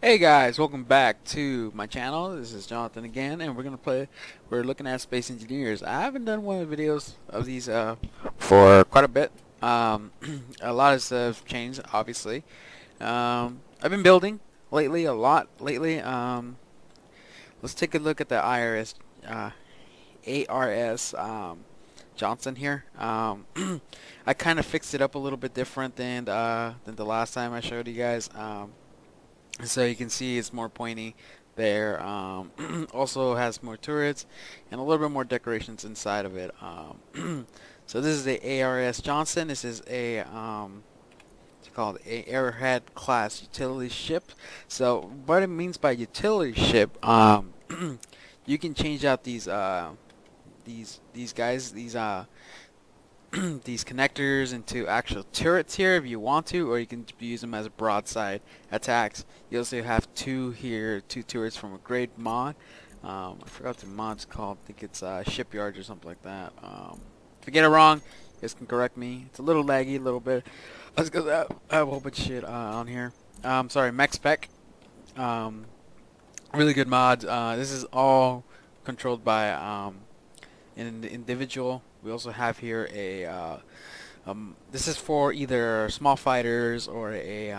Hey guys, welcome back to my channel. This is Jonathan again, and we're looking at Space Engineers. I haven't done one of the videos of these for quite a bit. A lot of stuff changed, obviously. I've been building lately, a lot lately. Let's take a look at the ARS Johnson here. I kind of fixed it up a little bit different than the last time I showed you guys. So you can see it's more pointy there. Also has more turrets and a little bit more decorations inside of it. So this is the ARS Johnson. This is a it's called a Airhead class utility ship. So what it means by utility ship, you can change out these guys, these connectors into actual turrets here if you want to, or you can use them as broadside attacks. You also have two turrets from a great mod. I forgot what the mod's called. I think it's Shipyards or something like that. If I get it wrong, you guys can correct me. It's a little laggy, a little bit. Let's go. I have a whole bunch of shit on here. Sorry, MechSpec. Um, really good mods. This is all controlled by an individual. We also have here this is for either small fighters or a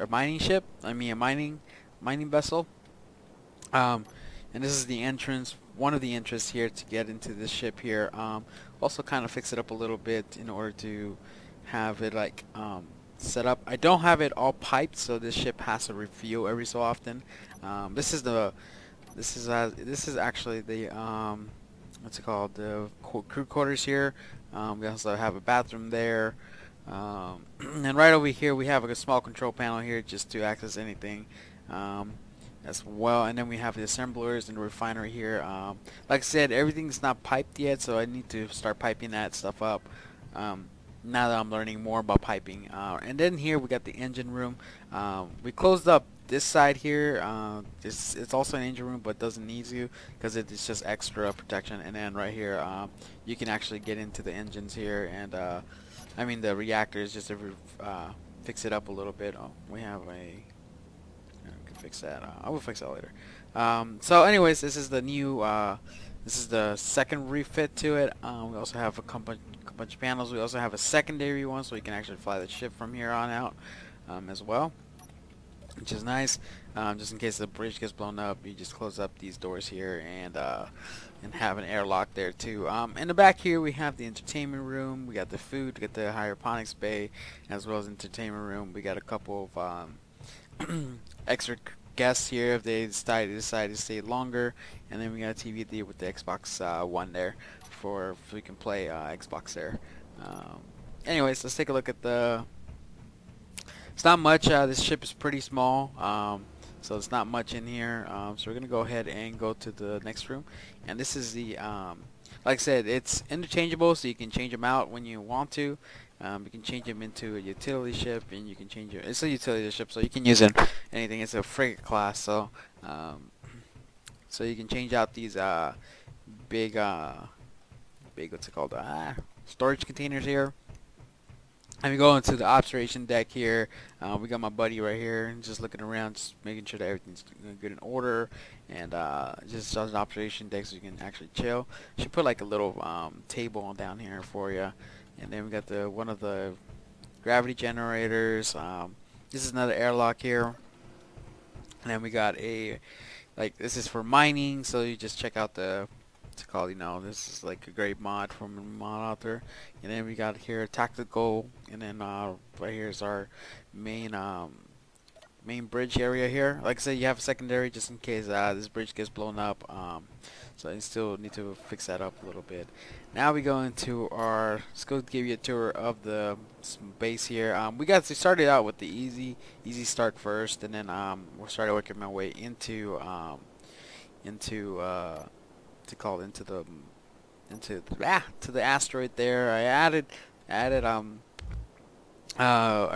mining ship. I mean a mining vessel. And this is the entrance, one of the entrances here to get into this ship here. Also kind of fix it up a little bit in order to have it like set up. I don't have it all piped, so this ship has to refuel every so often. This is actually the what's it called, the crew quarters here. We also have a bathroom there, and right over here we have a small control panel here just to access anything as well. And then we have the assemblers and the refinery here. Like I said, everything's not piped yet, so I need to start piping that stuff up now that I'm learning more about piping. And then here we got the engine room. We closed up this side here. It's also an engine room, but doesn't need to because it's just extra protection. And then right here, you can actually get into the engines here, and I mean the reactors, just to fix it up a little bit. Oh, we have a. I can fix that. I will fix that later. So, anyways, this is the new. This is the second refit to it. We also have a bunch of panels. We also have a secondary one, so you can actually fly the ship from here on out as well, which is nice. Just in case the bridge gets blown up, you just close up these doors here and have an airlock there too. In the back here we have the entertainment room. We got the food. We got the hydroponics bay as well as entertainment room. We got a couple of extra guests here if they decide to stay longer, and then we got a TV there with the Xbox One there for if we can play Xbox there. Anyways, let's take a look at the. It's not much. This ship is pretty small, so it's not much in here. So we're gonna go ahead and go to the next room, and this is the. Like I said, it's interchangeable, so you can change them out when you want to. You can change them into a utility ship, and you can change it. It's a utility ship, so you can use it anything. It's a frigate class, so so you can change out these big what's it called, storage containers here. And we go into the observation deck here. We got my buddy right here, just looking around, just making sure that everything's good in order, and just on an observation deck so you can actually chill. Should put like a little table on down here for you. And then we got one of the gravity generators. This is another airlock here. And then we got this is for mining, so you just check out what's it called, this is like a great mod from a mod author. And then we got here tactical, and then right here is our main bridge area here. Like I said, you have a secondary just in case this bridge gets blown up. So I still need to fix that up a little bit. Now we go into let's go give you a tour of the base here. We started out with the easy start first, and then we started working my way into to the asteroid there. I added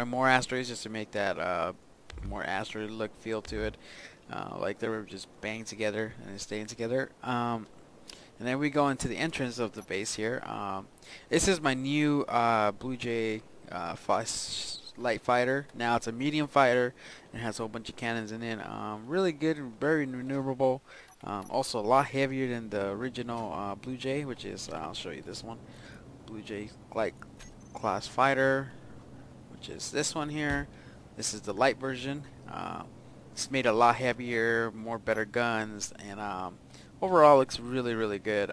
more asteroids just to make that more asteroid look feel to it. Like they were just banged together and staying together. And then we go into the entrance of the base here. This is my new Blue Jay light fighter. Now it's a medium fighter. It has a whole bunch of cannons in it. Really good and very maneuverable. Also a lot heavier than the original Blue Jay, which is, I'll show you this one. Blue Jay light class fighter, which is this one here. This is the light version. It's made a lot heavier, more better guns, and overall looks really good.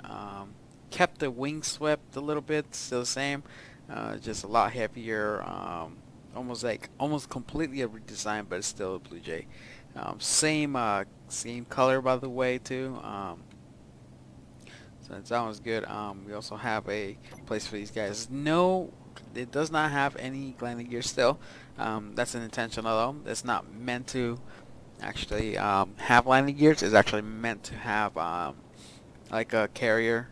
Kept the wing swept a little bit, still the same, just a lot heavier. Almost completely a redesign, but it's still a Blue Jay. Same color, by the way, too. So that one's good. We also have a place for these guys. No, it does not have any landing gear still. That's an intentional though. It's not meant to actually have landing gears. It's actually meant to have like a carrier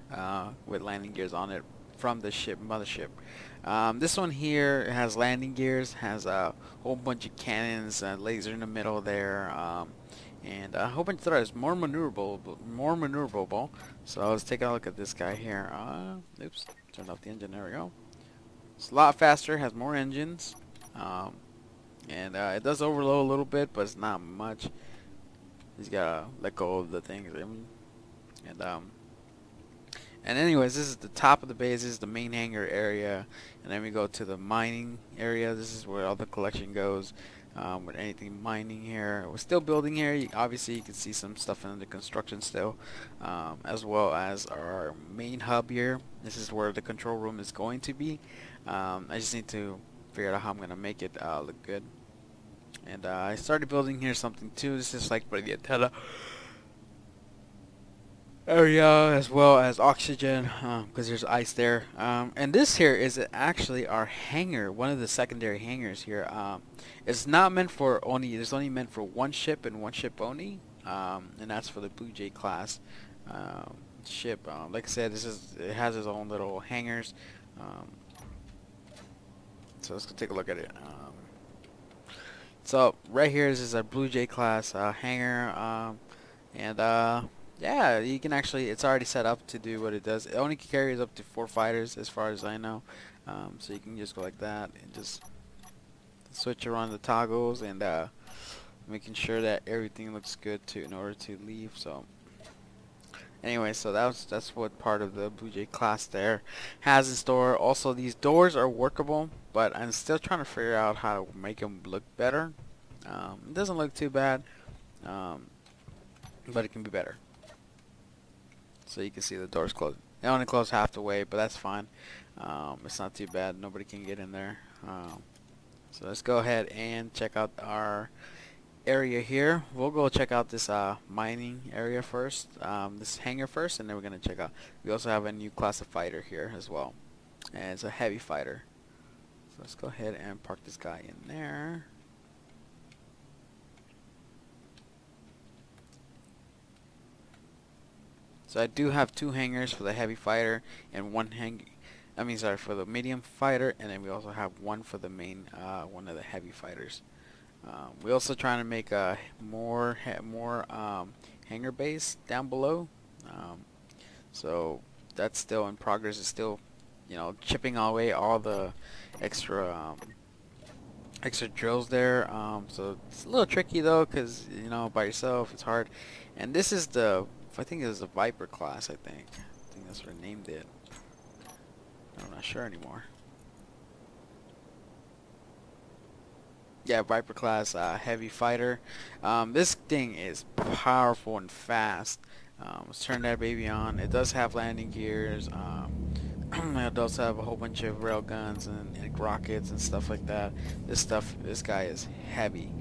with landing gears on it from the mothership. This one here has landing gears, has a whole bunch of cannons, laser in the middle there, and a whole bunch of thrusters, more maneuverable. So I was taking a look at this guy here. Oops, turned off the engine. There we go. It's a lot faster, has more engines, and it does overload a little bit, but it's not much. He's gotta let go of the things. And anyways, this is the top of the base. This is the main hangar area, and then we go to the mining area. This is where all the collection goes. With anything mining here, we're still building here. Obviously, you can see some stuff under construction still, as well as our main hub here. This is where the control room is going to be. I just need to figure out how I'm gonna make it look good. And I started building here something too. This is like for the antenna area, as well as oxygen, because there's ice there. And this here is actually our hangar, one of the secondary hangars here. It's not meant for only, it's only meant for one ship and one ship only, and that's for the Blue Jay class ship. Like I said, it has its own little hangars. So let's go take a look at it. So right here is a Blue Jay class hangar, and yeah, you can actually, it's already set up to do what it does. It only carries up to 4 fighters as far as I know. So you can just go like that and just switch around the toggles, and making sure that everything looks good in order to leave. So anyway, so that's what part of the Blue Jay class there has in store. Also, these doors are workable, but I'm still trying to figure out how to make them look better. It doesn't look too bad, but it can be better. So you can see the doors closed. They only close half the way, but that's fine. It's not too bad. Nobody can get in there. So let's go ahead and check out our area here. We'll go check out this mining area first, this hangar first, and then we're going to check out. We also have a new class of fighter here as well, and it's a heavy fighter. So let's go ahead and park this guy in there. So I do have 2 hangars for the heavy fighter and for the medium fighter, and then we also have one for the main one of the heavy fighters. We're also trying to make a more hangar base down below. So that's still in progress. It's still, chipping away all the extra drills there. So it's a little tricky though, because by yourself it's hard. And this is I think it was the Viper class. I think that's what I named it. I'm not sure anymore. Yeah, Viper class heavy fighter. This thing is powerful and fast. Let's turn that baby on. It does have landing gears. It does have a whole bunch of rail guns and rockets and stuff like that. This guy is heavy.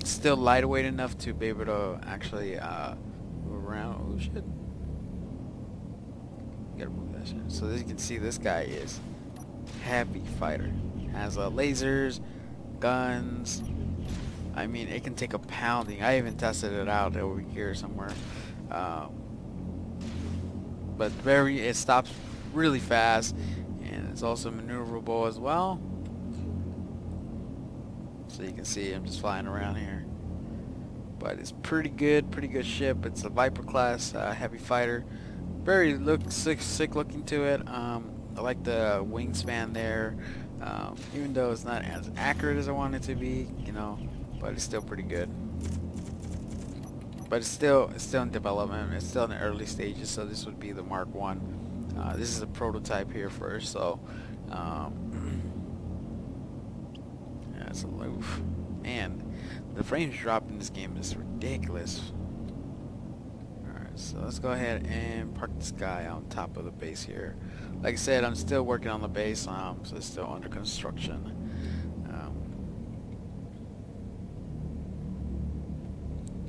Still lightweight enough to be able to actually move around. Oh shit. Gotta move that shit. So as you can see, this guy is heavy fighter. Has lasers, guns. I mean, it can take a pounding. I even tested it out over here somewhere. But it stops really fast, and it's also maneuverable as well. So you can see I'm just flying around here, but it's pretty good ship. It's a Viper class heavy fighter. Very sick looking to it. I like the wingspan there, even though it's not as accurate as I want it to be, you know, but it's still pretty good. But it's still in development. It's still in the early stages. So this would be the Mark One. This is a prototype here first. So um, yeah, it's a loaf. Man, the frames drop in this game is ridiculous. Alright, so let's go ahead and park this guy on top of the base here. Like I said, I'm still working on the base, so it's still under construction.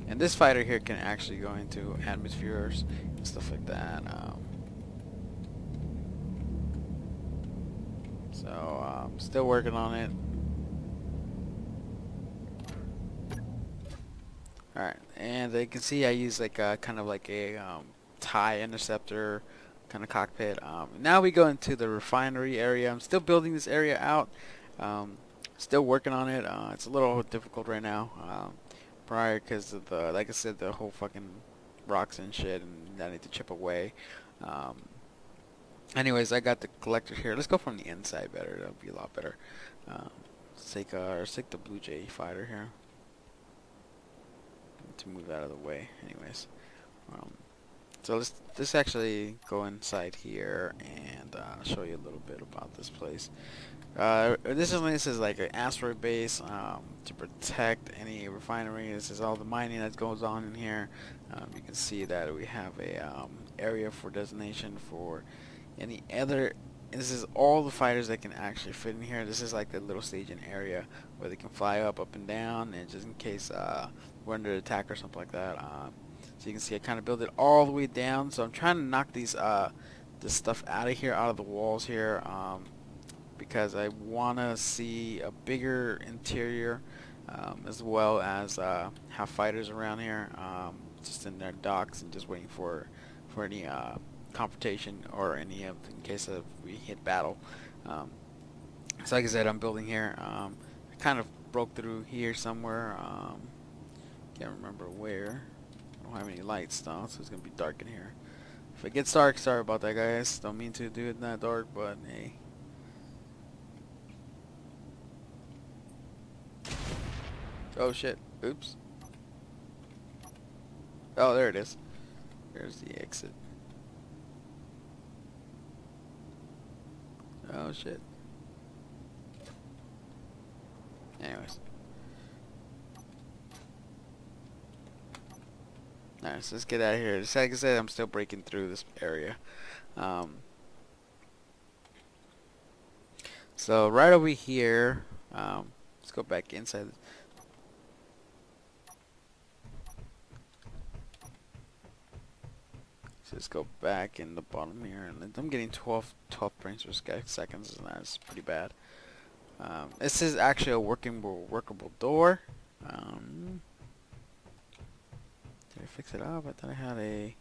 And this fighter here can actually go into atmospheres and stuff like that. So still working on it. Alright, and you can see I use like a kind of like a TIE interceptor kind of cockpit. Now we go into the refinery area. I'm still building this area out. Still working on it. It's a little difficult right now. Prior because of the, like I said, the whole fucking rocks and shit, and I need to chip away. Um, Anyways, I got the collector here. Let's go from the inside better. That'll be a lot better. Let's take the Blue Jay fighter here to move out of the way. Anyways, um, so let's actually go inside here and show you a little bit about this place. This is like an asteroid base to protect any refinery. This is all the mining that goes on in here. You can see that we have a area for designation for any other. This is all the fighters that can actually fit in here. This is like the little staging area where they can fly up and down, and just in case we're under attack or something like that. So you can see I kind of build it all the way down. So I'm trying to knock these this stuff out of here, out of the walls here. Because I want to see a bigger interior, as well as have fighters around here, just in their docks and just waiting for any confrontation or any of, in case of we hit battle. So like I said, I'm building here. I kind of broke through here somewhere. Can't remember where. I don't have any lights though, so it's gonna be dark in here. If it gets dark, sorry about that, guys. Don't mean to do it in that dark, but hey. Oh shit. Oops. Oh, there it is. There's the exit. Oh shit. Anyways. Alright, so let's get out of here. Just like I said, I'm still breaking through this area. So right over here, let's go back inside. So let's go back in the bottom here, and I'm getting 12 frames per seconds, and that's pretty bad. This is actually a workable door. Did I fix it up? I thought I had a...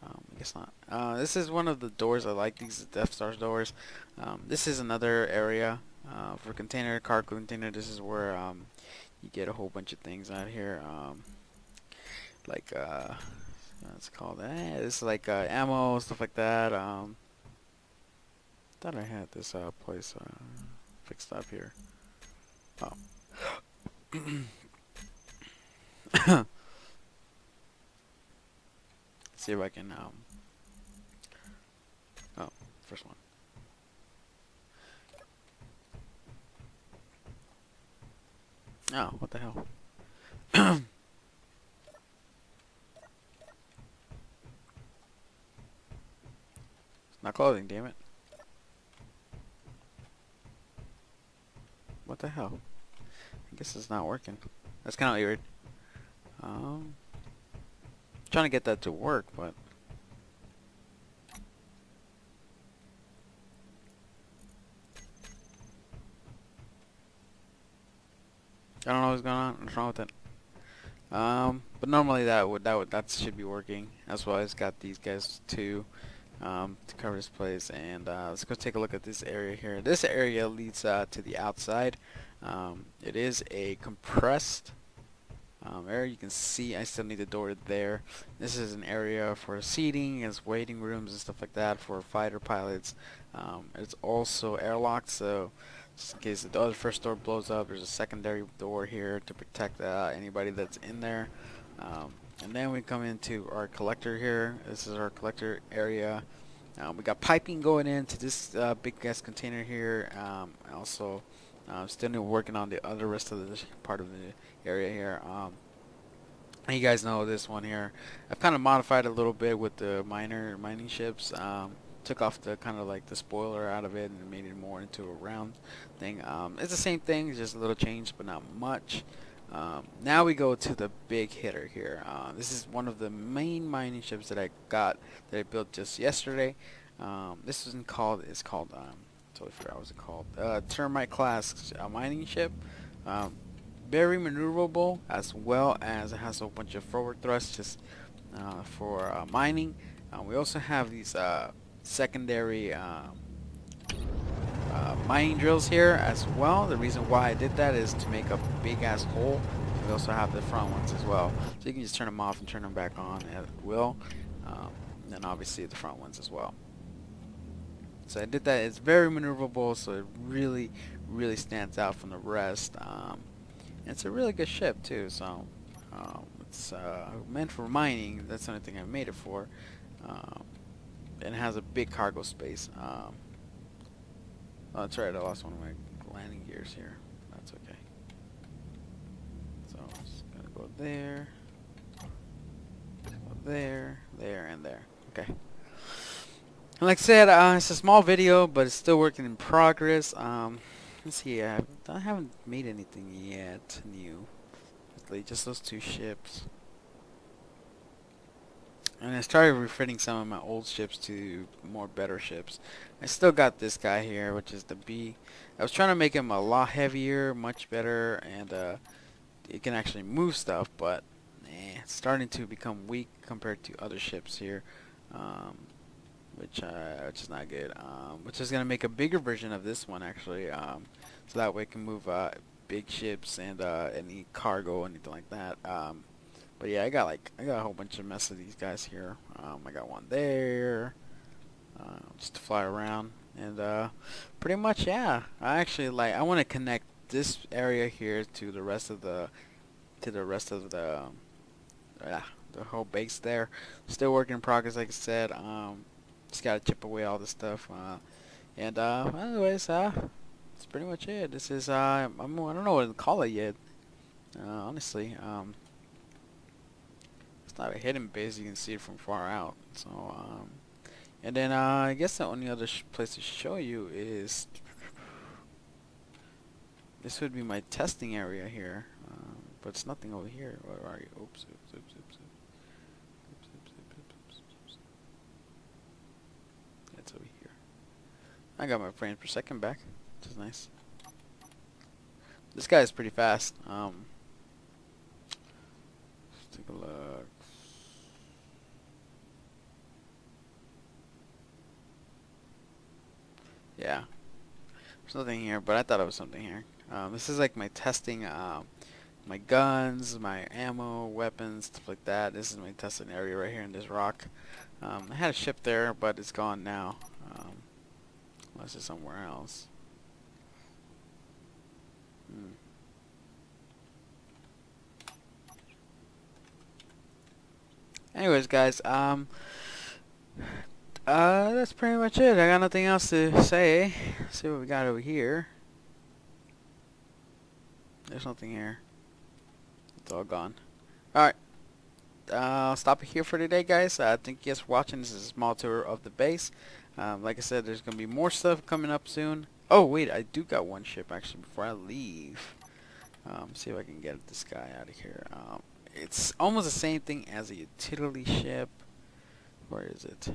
I guess not. This is one of the doors I like. These Death Star's doors. This is another area for container, cargo container. This is where you get a whole bunch of things out here. Like what's it called? It's like ammo, stuff like that. Thought I had this place fixed up here. Oh. See if I can oh, first one. Oh, what the hell? It's not closing, damn it. What the hell? I guess it's not working. That's kind of weird. Trying to get that to work, but I don't know what's going on. What's wrong with it? But normally that should be working. That's why it's got these guys too, to cover this place. And let's go take a look at this area here. This area leads to the outside. It is a compressed area. You can see I still need a door there. This is an area for seating, as waiting rooms and stuff like that for fighter pilots. It's also airlocked, so just in case the other first door blows up, there's a secondary door here to protect anybody that's in there. And then we come into our collector here. This is our collector area. We got piping going into this big gas container here. Also, still working on the other rest of the part of the area here. And you guys know this one here. I've kind of modified a little bit with the mining ships. Took off the kind of like the spoiler out of it and made it more into a round thing. It's the same thing, just a little change, but not much. Now we go to the big hitter here. This is one of the main mining ships that I built just yesterday. This isn't called. It's called. Totally forgot what it's called. Termite class mining ship. Very maneuverable, as well as it has a bunch of forward thrusts just for mining. We also have these secondary mining drills here as well. The reason why I did that is to make a big ass hole. We also have the front ones as well, so you can just turn them off and turn them back on at will. And then obviously the front ones as well. So I did that. It's very maneuverable, so it really stands out from the rest. It's a really good ship too, so it's meant for mining. That's the only thing I made it for. And it has a big cargo space. Oh, that's right, I lost one of my landing gears here. That's okay. So I'm just gonna go there, there, and there. Okay. And like I said, it's a small video, but it's still working in progress. Let's see, I haven't made anything yet new. Just those two ships. And I started refitting some of my old ships to more better ships. I still got this guy here, which is the B. I was trying to make him a lot heavier, much better, and it can actually move stuff, but it's starting to become weak compared to other ships here, which is not good. Which is gonna make a bigger version of this one actually, so that way it can move big ships and any cargo, anything like that. But yeah, I got a whole bunch of mess of these guys here. I got one there, just to fly around, and pretty much, yeah. I want to connect this area here to the rest of the the whole base there. Still work in progress, like I said. Just gotta chip away all this stuff. Anyways, that's pretty much it. This is I don't know what to call it yet. Honestly, it's not a hidden base. You can see it from far out. So, and then I guess the only other place to show you is this would be my testing area here. But it's nothing over here. Where are you? Oops. It's over here. I got my frames per second back, which is nice. This guy is pretty fast. Let's take a look. Yeah. There's nothing here, but I thought it was something here. This is like my testing, my guns, my ammo, weapons, stuff like that. This is my testing area right here in this rock. I had a ship there, but it's gone now. Unless it's somewhere else. Anyways, guys, that's pretty much it. I got nothing else to say. Let's see what we got over here. There's nothing here. It's all gone. Alright. I'll stop it here for today, guys. Thank you guys for watching. This is a small tour of the base. Like I said, there's going to be more stuff coming up soon. Oh, wait. I do got one ship, actually, before I leave. See if I can get this guy out of here. It's almost the same thing as a utility ship. Where is it?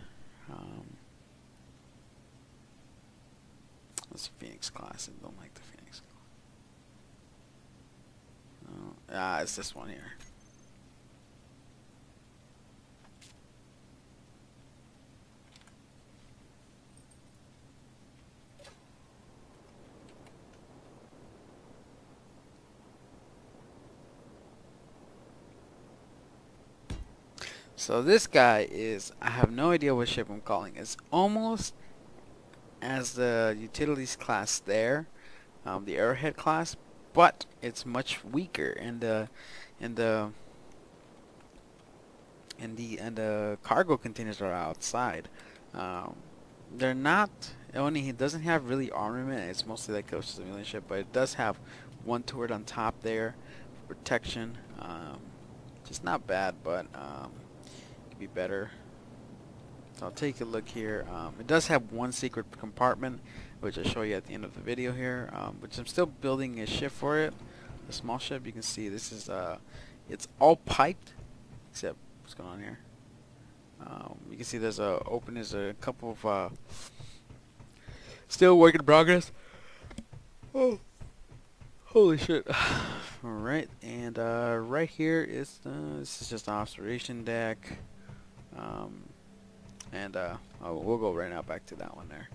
That's Phoenix class. I don't like the Phoenix class. It's this one here. So this guy is, I have no idea what ship I'm calling. It's almost as the utilities class there, the Arrowhead class, but it's much weaker, and and the the cargo containers are outside. Um, they're not. Only it doesn't have really armament. It's mostly like a civilian ship, but it does have one turret on top there for protection. Just not bad, but could be better. So I'll take a look here. It does have one secret compartment, which I'll show you at the end of the video here. Which I'm still building a ship for it, a small ship. You can see this is it's all piped, except what's going on here. You can see there's a couple of still work in progress. Oh, holy shit! All right, and right here is this is just an observation deck. We'll go right now back to that one there.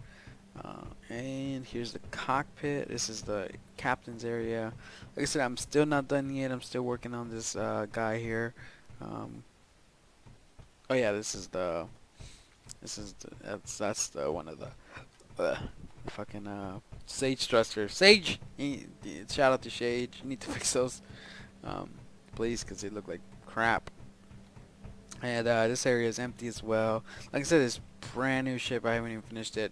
And here's the cockpit. This is the captain's area. Like I said, I'm still not done yet. I'm still working on this guy here. Oh yeah, that's the one of the fucking Sage thrusters. Sage, shout out to Sage. You need to fix those, please, because they look like crap. And this area is empty as well. Like I said, it's brand new ship. I haven't even finished it,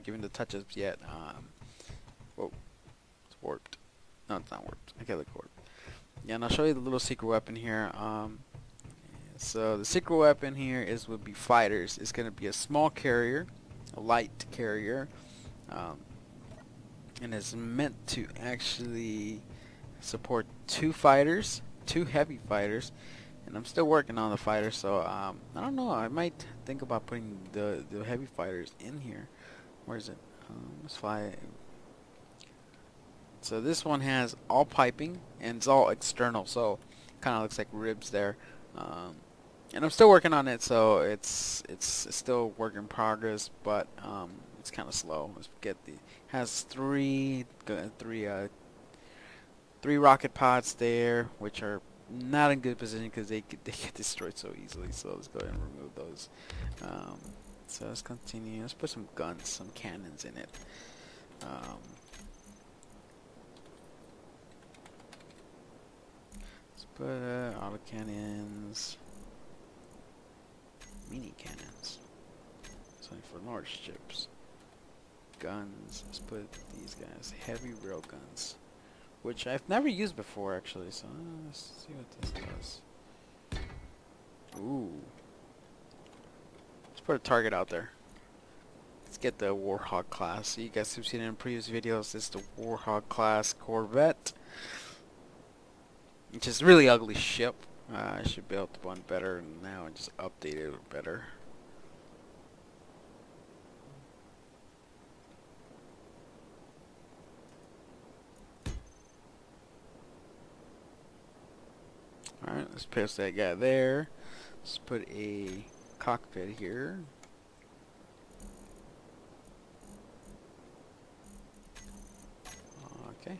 giving the touch-ups yet. Whoa, it's warped. No, it's not warped. I can't look warped. Yeah, and I'll show you the little secret weapon here. So the secret weapon here would be fighters. It's going to be a small carrier, a light carrier, and it's meant to actually support two fighters, two heavy fighters. And I'm still working on the fighters, so I don't know. I might think about putting the heavy fighters in here. Where is it? Let's fly. So this one has all piping and it's all external, so kind of looks like ribs there. And I'm still working on it, so it's still work in progress, but it's kind of slow. Let's get the has three rocket pods there, which are not in good position because they get destroyed so easily. So let's go ahead and remove those. So let's continue. Let's put some guns, some cannons in it. Let's put auto cannons, mini cannons. Something for large ships. Guns. Let's put these guys, heavy rail guns, which I've never used before actually. So let's see what this does. Ooh. Let's put a target out there. Let's get the Warhawk class. So you guys have seen it in previous videos. This is the Warhawk class Corvette, which is a really ugly ship. I should build one better now and just update it better. Alright, let's paste that guy there. Let's put a cockpit here. Okay.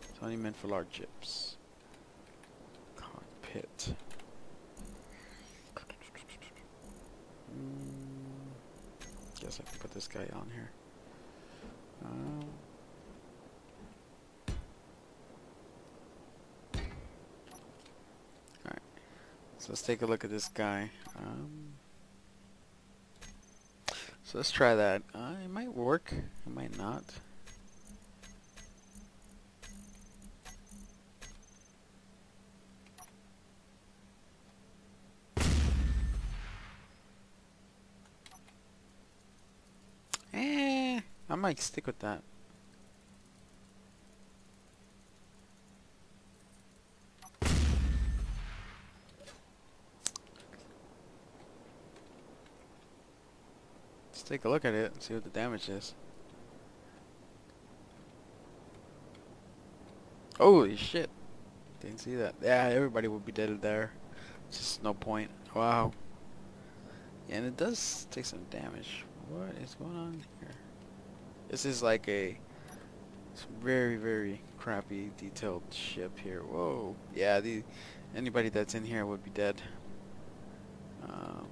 It's only meant for large ships. Cockpit. Guess I can put this guy on here. Alright. So let's take a look at this guy. So let's try that. It might work. It might not. I might stick with that. Let's take a look at it and see what the damage is. Holy shit. Didn't see that. Yeah, everybody would be dead there. Just no point. Wow. Yeah, and it does take some damage. What is going on here? This is like a very, very crappy detailed ship here. Whoa. Yeah, anybody that's in here would be dead. Um,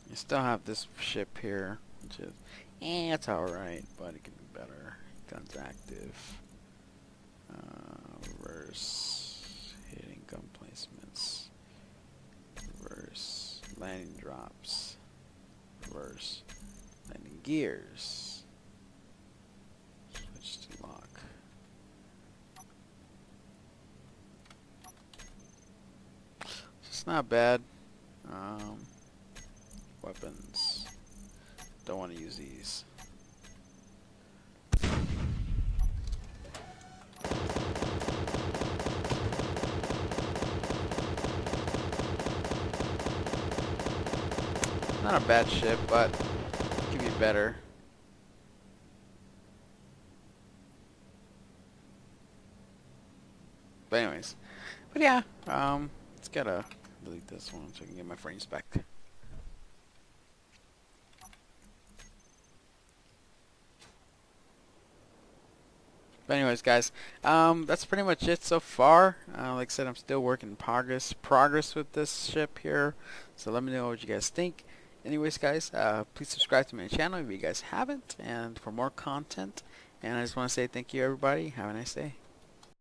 you still have this ship here, which is, it's alright, but it can be better. Guns active. Reverse. Hitting gun placements. Reverse. Landing drops. Reverse. Landing gears. Switch to lock. It's not bad. Weapons. Don't want to use these. Not a bad ship, but it could be better. But anyways, but yeah, let's gotta delete this one so I can get my frames back. But anyways, guys, that's pretty much it so far. Like I said, I'm still working in progress with this ship here. So let me know what you guys think. Anyways, guys, please subscribe to my channel if you guys haven't, and for more content. And I just want to say thank you, everybody. Have a nice day.